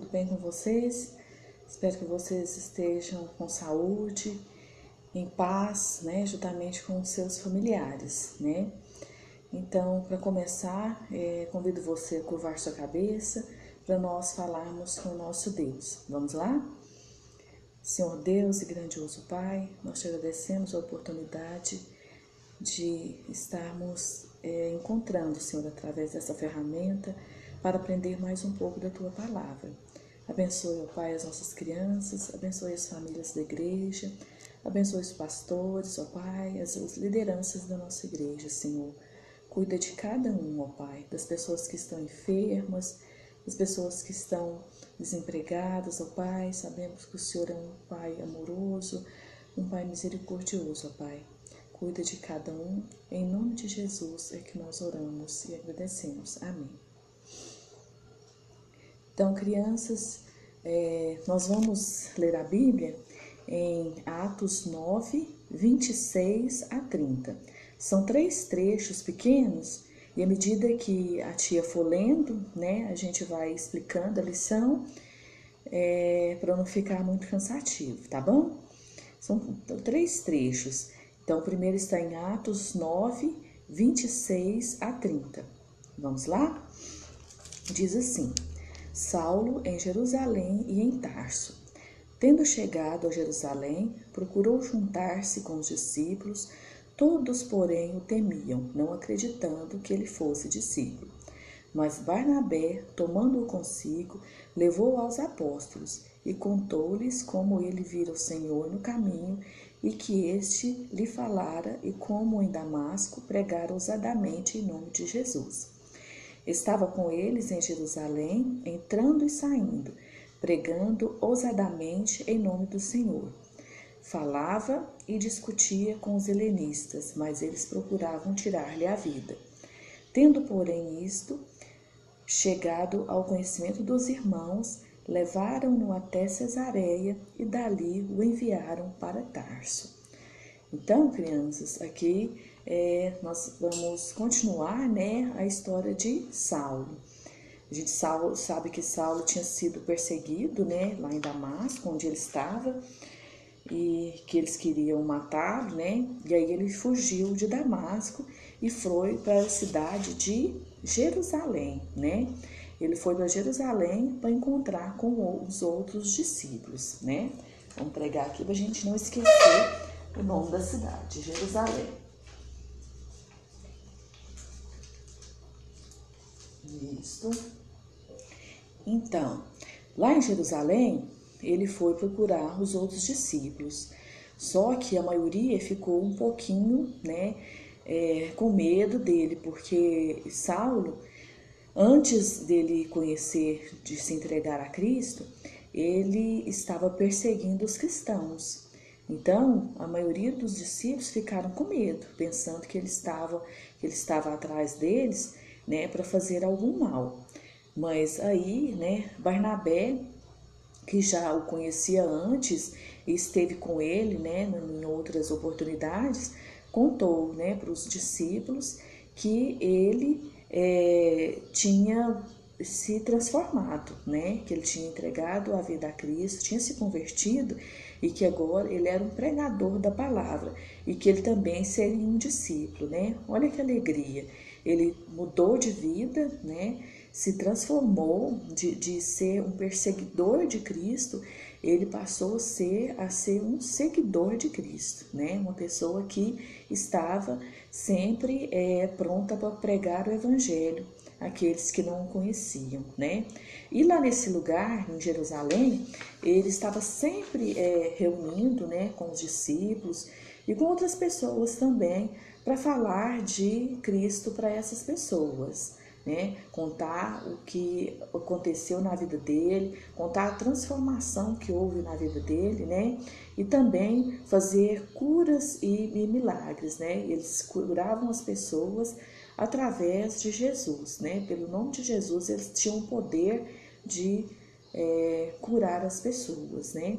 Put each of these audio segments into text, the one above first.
tudo bem com vocês? Espero que vocês estejam com saúde, em paz, né, juntamente com os seus familiares, né? Então, para começar, convido você a curvar sua cabeça para nós falarmos com o nosso Deus. Vamos lá? Senhor Deus e grandioso Pai, nós te agradecemos a oportunidade de estarmos encontrando, Senhor, através dessa ferramenta, para aprender mais um pouco da Tua Palavra. Abençoe, ó Pai, as nossas crianças, abençoe as famílias da igreja, abençoe os pastores, ó Pai, as lideranças da nossa igreja, Senhor. Cuida de cada um, ó Pai, das pessoas que estão enfermas, das pessoas que estão desempregadas, ó Pai. Sabemos que o Senhor é um Pai amoroso, um Pai misericordioso, ó Pai. Cuida de cada um, em nome de Jesus é que nós oramos e agradecemos. Amém. Então, crianças, nós vamos ler a Bíblia em Atos 9, 26 a 30. São 3 trechos pequenos e à medida que a tia for lendo, né, a gente vai explicando a lição para não ficar muito cansativo, tá bom? São 3 trechos. Então, o primeiro está em Atos 9, 26 a 30. Vamos lá? Diz assim: Saulo em Jerusalém e em Tarso. Tendo chegado a Jerusalém, procurou juntar-se com os discípulos, todos, porém, o temiam, não acreditando que ele fosse discípulo. Mas Barnabé, tomando-o consigo, levou-o aos apóstolos e contou-lhes como ele vira o Senhor no caminho e que este lhe falara e como em Damasco pregara ousadamente em nome de Jesus. Estava com eles em Jerusalém, entrando e saindo, pregando ousadamente em nome do Senhor. Falava e discutia com os helenistas, mas eles procuravam tirar-lhe a vida. Tendo, porém, isto chegado ao conhecimento dos irmãos, levaram-no até Cesareia e dali o enviaram para Tarso. Então, crianças, aqui nós vamos continuar, né, a história de Saulo. A gente sabe que Saulo tinha sido perseguido, né, lá em Damasco, onde ele estava, e que eles queriam matá-lo, né? E aí ele fugiu de Damasco e foi para a cidade de Jerusalém, né? Ele foi para Jerusalém para encontrar com os outros discípulos, né? Vamos pregar aqui para a gente não esquecer o nome da cidade, Jerusalém. Isso. Então, lá em Jerusalém, ele foi procurar os outros discípulos. Só que a maioria ficou um pouquinho, né, com medo dele, porque Saulo, antes dele conhecer, de se entregar a Cristo, ele estava perseguindo os cristãos. Então, a maioria dos discípulos ficaram com medo, pensando que ele estava atrás deles, né, para fazer algum mal. Mas aí, né, Barnabé, que já o conhecia antes e esteve com ele, né, em outras oportunidades, contou, né, para os discípulos que ele tinha se transformado, né, que ele tinha entregado a vida a Cristo, tinha se convertido e que agora ele era um pregador da palavra e que ele também seria um discípulo, né? Olha que alegria! Ele mudou de vida, né? Se transformou de ser um perseguidor de Cristo, ele passou a ser um seguidor de Cristo, né? Uma pessoa que estava sempre pronta para pregar o evangelho àqueles que não o conheciam, né? E lá nesse lugar, em Jerusalém, ele estava sempre reunindo, né, com os discípulos e com outras pessoas também, para falar de Cristo para essas pessoas, né? Contar o que aconteceu na vida dele, contar a transformação que houve na vida dele, né? E também fazer curas e milagres, né? Eles curavam as pessoas através de Jesus, né? Pelo nome de Jesus, eles tinham o poder de curar as pessoas, né?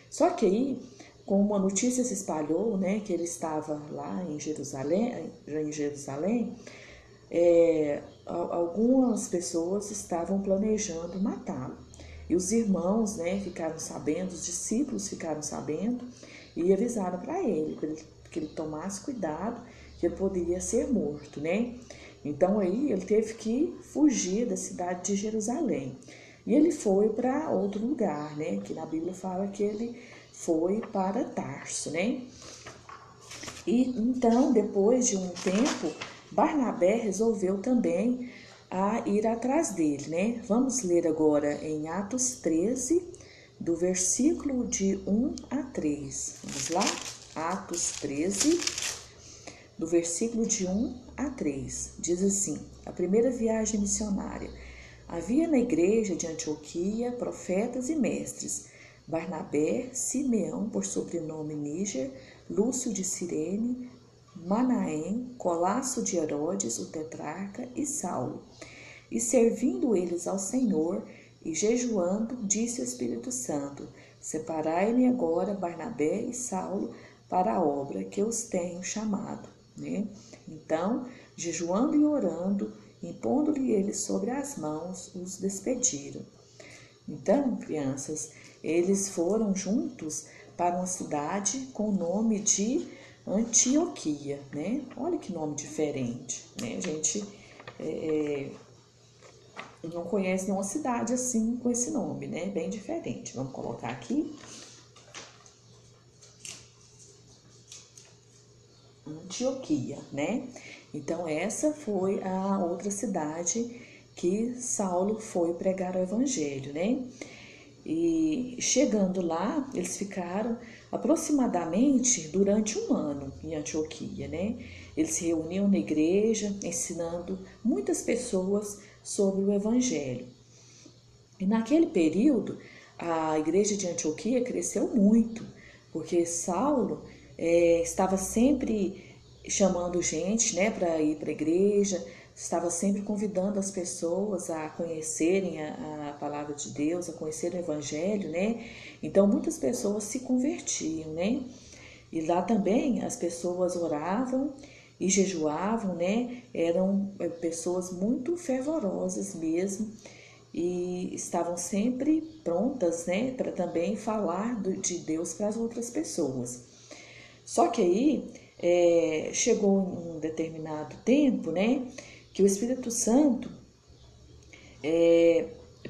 Só que aí, como uma notícia se espalhou, né, que ele estava lá em Jerusalém, algumas pessoas estavam planejando matá-lo. E os irmãos, né, ficaram sabendo, os discípulos ficaram sabendo e avisaram para ele, que ele tomasse cuidado, que ele poderia ser morto, né? Então aí ele teve que fugir da cidade de Jerusalém. E ele foi para outro lugar, né? Que na Bíblia fala que ele foi para Tarso, né? E então, depois de um tempo, Barnabé resolveu também ir atrás dele, né? Vamos ler agora em Atos 13, do versículo de 1 a 3. Vamos lá? Atos 13, do versículo de 1 a 3. Diz assim: a primeira viagem missionária. Havia na igreja de Antioquia profetas e mestres: Barnabé, Simeão, por sobrenome Níger, Lúcio de Cirene, Manaém, Colasso de Herodes, o tetrarca, e Saulo. E servindo eles ao Senhor e jejuando, disse o Espírito Santo: separai-me agora Barnabé e Saulo para a obra que os tenho chamado. Né? Então, jejuando e orando, impondo-lhe eles sobre as mãos, os despediram. Então, crianças, eles foram juntos para uma cidade com o nome de Antioquia, né? Olha que nome diferente, né? A gente não conhece nenhuma cidade assim com esse nome, né? Bem diferente. Vamos colocar aqui. Antioquia, né? Então, essa foi a outra cidade que Saulo foi pregar o evangelho, né? E chegando lá, eles ficaram aproximadamente durante um ano em Antioquia, né? Eles se reuniam na igreja, ensinando muitas pessoas sobre o evangelho. E naquele período, a igreja de Antioquia cresceu muito, porque Saulo estava sempre chamando gente, né, para ir para a igreja, estava sempre convidando as pessoas a conhecerem a palavra de Deus, a conhecerem o evangelho, né? Então muitas pessoas se convertiam, né? E lá também as pessoas oravam e jejuavam, né? Eram pessoas muito fervorosas mesmo e estavam sempre prontas, né, para também falar de Deus para as outras pessoas. Só que aí chegou um determinado tempo, né, que o Espírito Santo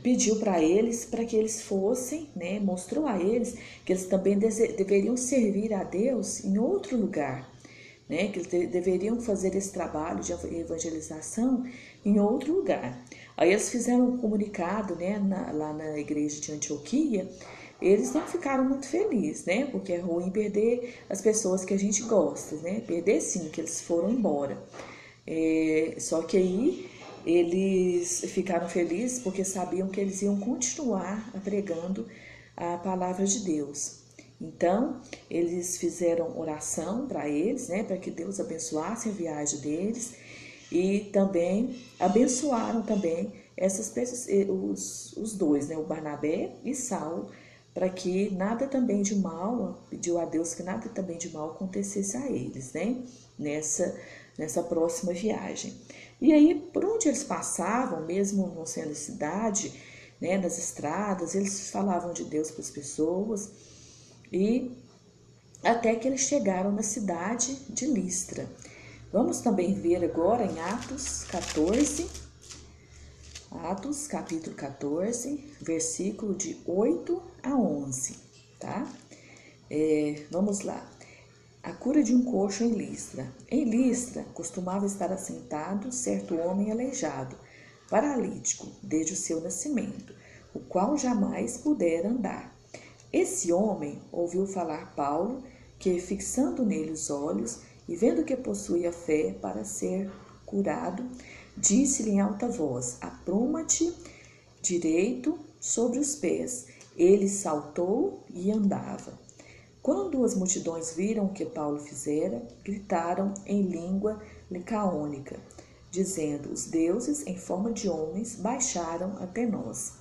pediu para eles, para que eles fossem, né, mostrou a eles que eles também deveriam servir a Deus em outro lugar, né, que eles deveriam fazer esse trabalho de evangelização em outro lugar. Aí eles fizeram um comunicado, né, lá na igreja de Antioquia. Eles não ficaram muito felizes, né, porque é ruim perder as pessoas que a gente gosta, né, perder sim, que eles foram embora. Só que aí eles ficaram felizes porque sabiam que eles iam continuar pregando a palavra de Deus. Então, eles fizeram oração para eles, né, para que Deus abençoasse a viagem deles e também abençoaram também essas pessoas, os dois, né, o Barnabé e Saulo, para que nada também de mal, pediu a Deus que nada também de mal acontecesse a eles, né, nessa próxima viagem. E aí, por onde eles passavam, mesmo não sendo cidade, né, nas estradas, eles falavam de Deus para as pessoas, e até que eles chegaram na cidade de Listra. Vamos também ver agora em Atos 14, Atos capítulo 14, versículo de 8 a 11, tá? Vamos lá. A cura de um coxo em Listra. Em Listra, costumava estar assentado certo homem aleijado, paralítico, desde o seu nascimento, o qual jamais pudera andar. Esse homem ouviu falar Paulo, que, fixando nele os olhos e vendo que possuía fé para ser curado, disse-lhe em alta voz: apruma-te direito sobre os pés. Ele saltou e andava. Quando as multidões viram o que Paulo fizera, gritaram em língua licaônica, dizendo: os deuses, em forma de homens, baixaram até nós.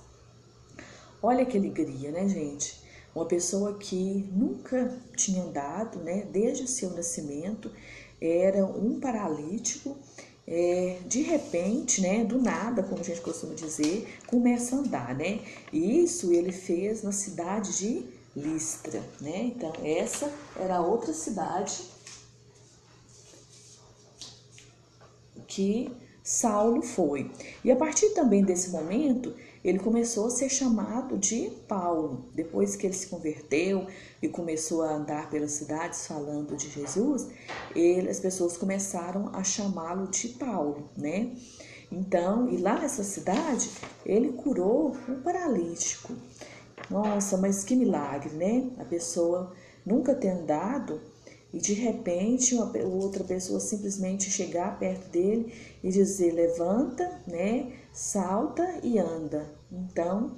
Olha que alegria, né, gente? Uma pessoa que nunca tinha andado, né, desde o seu nascimento, era um paralítico de repente, né, do nada, como a gente costuma dizer, começa a andar, né? E isso ele fez na cidade de Listra, né? Então, essa era outra cidade que Saulo foi. E a partir também desse momento, ele começou a ser chamado de Paulo. Depois que ele se converteu e começou a andar pelas cidades falando de Jesus, as pessoas começaram a chamá-lo de Paulo, né? Então, e lá nessa cidade, ele curou um paralítico. Nossa, mas que milagre, né? A pessoa nunca ter andado e de repente outra pessoa simplesmente chegar perto dele e dizer: levanta, né? Salta e anda. Então,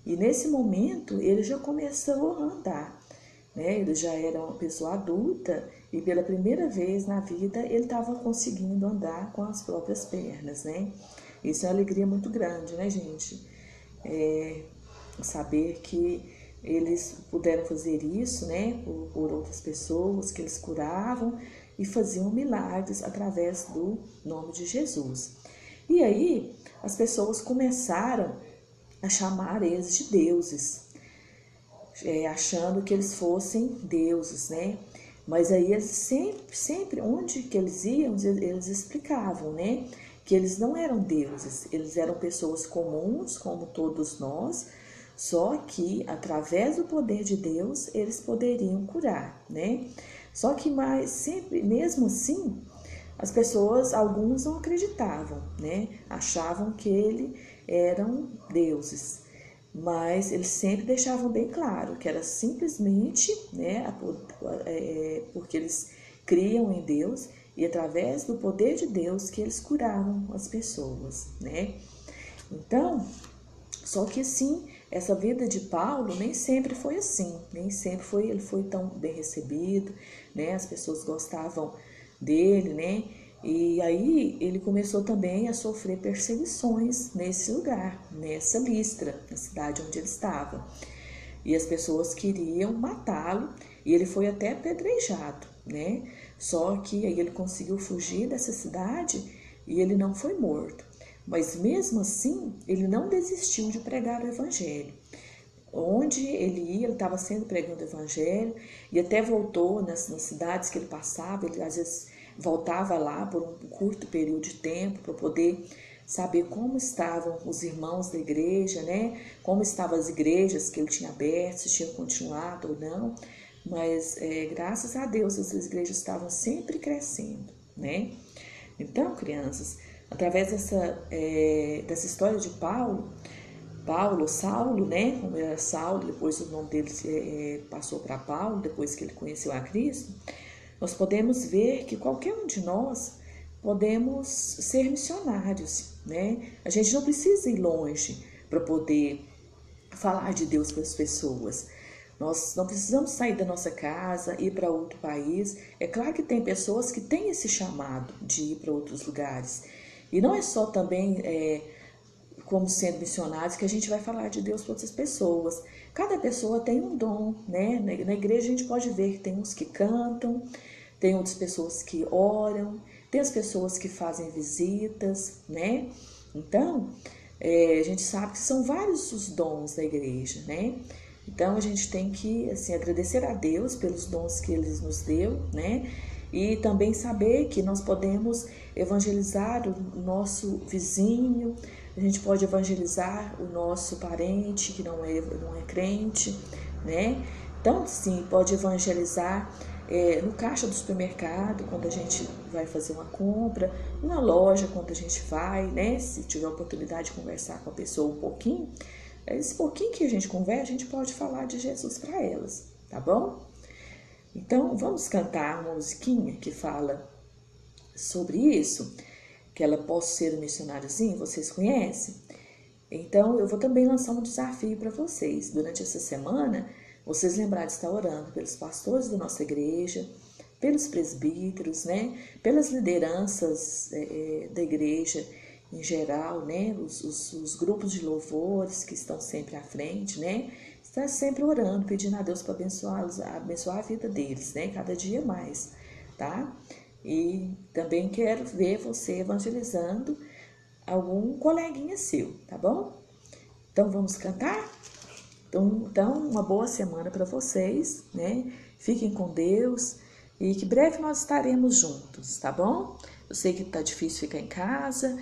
e nesse momento ele já começou a andar, né? Ele já era uma pessoa adulta e pela primeira vez na vida ele estava conseguindo andar com as próprias pernas, né? Isso é uma alegria muito grande, né, gente? Saber que eles puderam fazer isso, né, por outras pessoas, que eles curavam e faziam milagres através do nome de Jesus. E aí as pessoas começaram a chamar eles de deuses, achando que eles fossem deuses, né? Mas aí eles sempre, onde que eles iam, eles explicavam, né? Que eles não eram deuses, eles eram pessoas comuns, como todos nós, só que através do poder de Deus eles poderiam curar, né? Só que mais sempre, mesmo assim, as pessoas, alguns não acreditavam, né? Achavam que eles eram deuses. Mas eles sempre deixavam bem claro que era simplesmente, né, porque eles criam em Deus e através do poder de Deus que eles curavam as pessoas, né? Então, só que sim, essa vida de Paulo nem sempre foi assim, nem sempre ele foi tão bem recebido, né? As pessoas gostavam dele, né? E aí ele começou também a sofrer perseguições nesse lugar, nessa Listra, na cidade onde ele estava. E as pessoas queriam matá-lo e ele foi até apedrejado, né? Só que aí ele conseguiu fugir dessa cidade e ele não foi morto. Mas mesmo assim, ele não desistiu de pregar o evangelho. Onde ele ia, ele estava sempre pregando o evangelho e até voltou nas cidades que ele passava, ele às vezes voltava lá por um curto período de tempo para poder saber como estavam os irmãos da igreja, né? Como estavam as igrejas que ele tinha aberto, se tinham continuado ou não. Mas graças a Deus as igrejas estavam sempre crescendo, né? Então, crianças, através dessa história de Saulo, né? Como era Saulo, depois o nome dele passou para Paulo, depois que ele conheceu a Cristo, nós podemos ver que qualquer um de nós podemos ser missionários, né? A gente não precisa ir longe para poder falar de Deus para as pessoas. Nós não precisamos sair da nossa casa, ir para outro país. É claro que tem pessoas que têm esse chamado de ir para outros lugares. E não é só também como sendo missionários que a gente vai falar de Deus para outras pessoas. Cada pessoa tem um dom, né? Na igreja a gente pode ver que tem uns que cantam, tem outras pessoas que oram, tem as pessoas que fazem visitas, né? Então, a gente sabe que são vários os dons da igreja, né? Então, a gente tem que, assim, agradecer a Deus pelos dons que Ele nos deu, né? E também saber que nós podemos evangelizar o nosso vizinho, a gente pode evangelizar o nosso parente que não é crente, né? Então, sim, pode evangelizar no caixa do supermercado, quando a gente vai fazer uma compra, na loja, quando a gente vai, né? Se tiver a oportunidade de conversar com a pessoa um pouquinho, esse pouquinho que a gente conversa, a gente pode falar de Jesus para elas, tá bom? Então, vamos cantar uma musiquinha que fala sobre isso, que ela possa ser um missionáriozinho, vocês conhecem? Então, eu vou também lançar um desafio para vocês. Durante essa semana, vocês lembrarem de estar orando pelos pastores da nossa igreja, pelos presbíteros, né? Pelas lideranças da igreja em geral, né? Os grupos de louvores que estão sempre à frente, né? Está sempre orando, pedindo a Deus para abençoar a vida deles, né? Cada dia mais, tá? E também quero ver você evangelizando algum coleguinha seu, tá bom? Então vamos cantar? Então uma boa semana para vocês, né? Fiquem com Deus e que breve nós estaremos juntos, tá bom? Eu sei que tá difícil ficar em casa,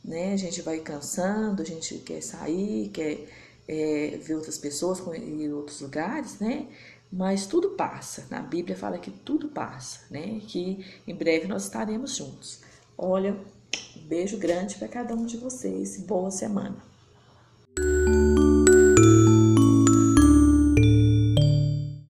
né? A gente vai cansando, a gente quer sair, quer ver outras pessoas, ir em outros lugares, né? Mas tudo passa. Na Bíblia fala que tudo passa, né? Que em breve nós estaremos juntos. Olha, um beijo grande para cada um de vocês. Boa semana.